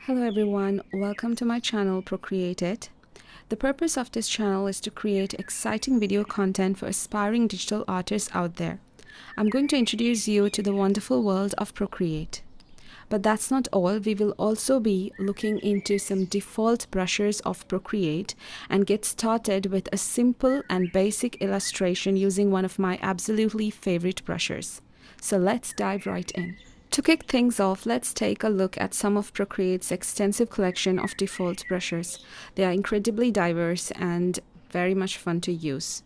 Hello everyone, welcome to my channel Procreate. The purpose of this channel is to create exciting video content for aspiring digital artists out there. I'm going to introduce you to the wonderful world of Procreate. But that's not all, we will also be looking into some default brushes of Procreate and get started with a simple and basic illustration using one of my absolutely favorite brushes. So let's dive right in. To kick things off, let's take a look at some of Procreate's extensive collection of default brushes. They are incredibly diverse and very much fun to use.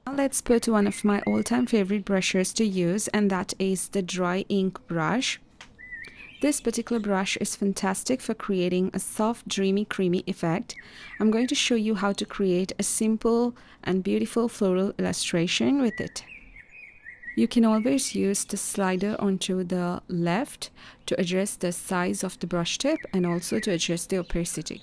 Now let's put one of my all-time favorite brushes to use, and that is the dry ink brush. This particular brush is fantastic for creating a soft, dreamy, creamy effect. I'm going to show you how to create a simple and beautiful floral illustration with it. You can always use the slider onto the left to adjust the size of the brush tip and also to adjust the opacity.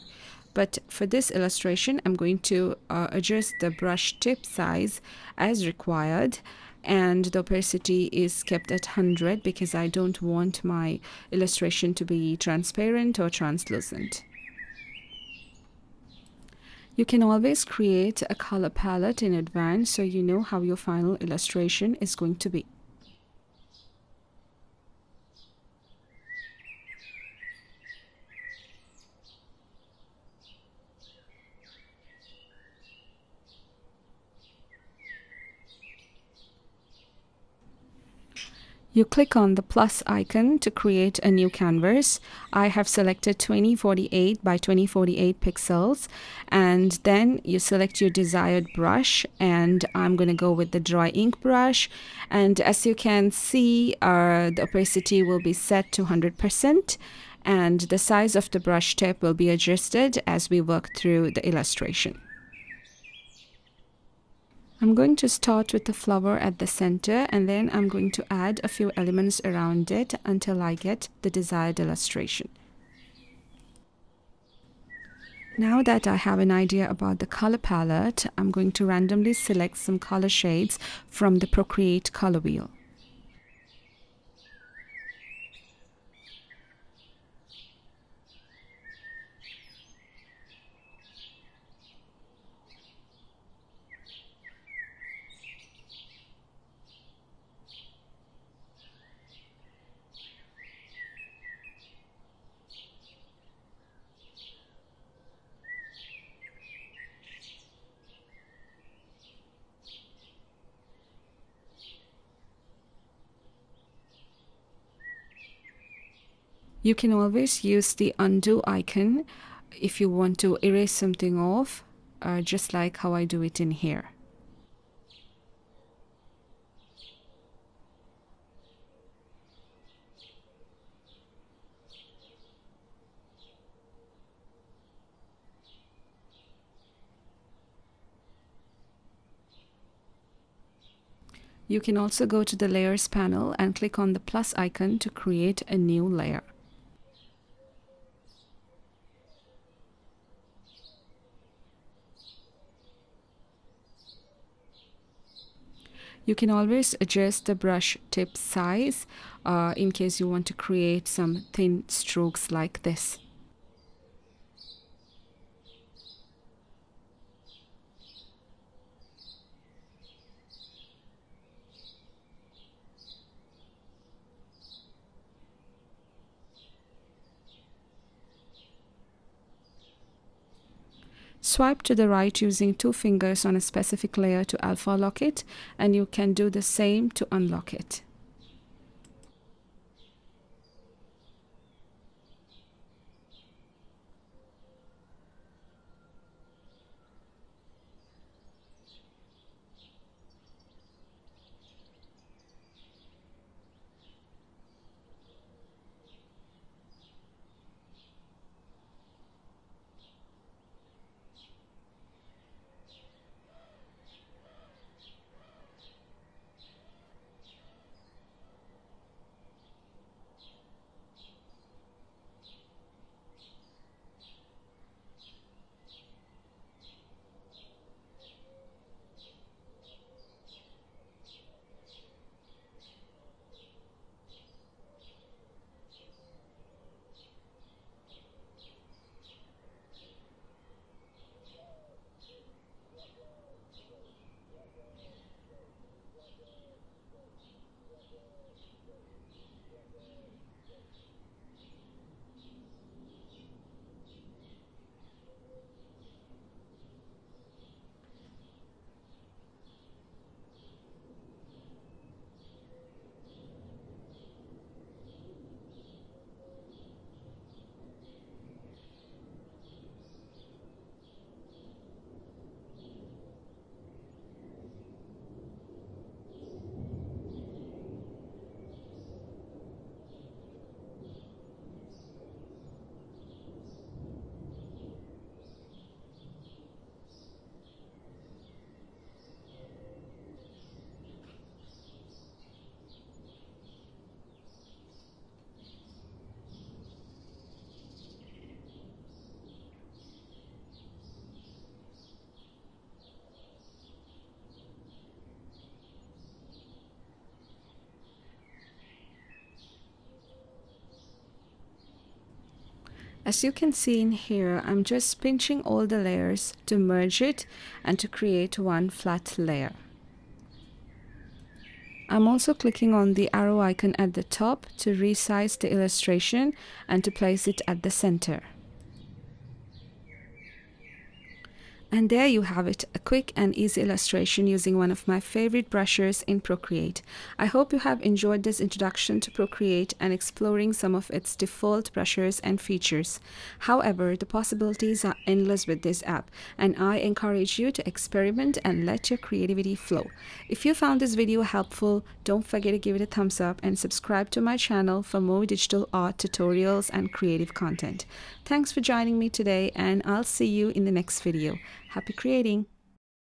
But for this illustration, I'm going to adjust the brush tip size as required, and the opacity is kept at 100 because I don't want my illustration to be transparent or translucent. You can always create a color palette in advance so you know how your final illustration is going to be. You click on the plus icon to create a new canvas. I have selected 2048 by 2048 pixels, and then you select your desired brush, and I'm going to go with the dry ink brush. And as you can see, the opacity will be set to 100%, and the size of the brush tip will be adjusted as we work through the illustration. I'm going to start with the flower at the center, and then I'm going to add a few elements around it until I get the desired illustration. Now that I have an idea about the color palette, I'm going to randomly select some color shades from the Procreate color wheel. You can always use the undo icon if you want to erase something off, just like how I do it in here. You can also go to the layers panel and click on the plus icon to create a new layer. You can always adjust the brush tip size in case you want to create some thin strokes like this. Swipe to the right using 2 fingers on a specific layer to alpha lock it, and you can do the same to unlock it. As you can see in here, I'm just pinching all the layers to merge it and to create one flat layer. I'm also clicking on the arrow icon at the top to resize the illustration and to place it at the center. And there you have it, a quick and easy illustration using one of my favorite brushes in Procreate. I hope you have enjoyed this introduction to Procreate and exploring some of its default brushes and features. However, the possibilities are endless with this app, and I encourage you to experiment and let your creativity flow. If you found this video helpful, don't forget to give it a thumbs up and subscribe to my channel for more digital art tutorials and creative content. Thanks for joining me today, and I'll see you in the next video. Happy creating!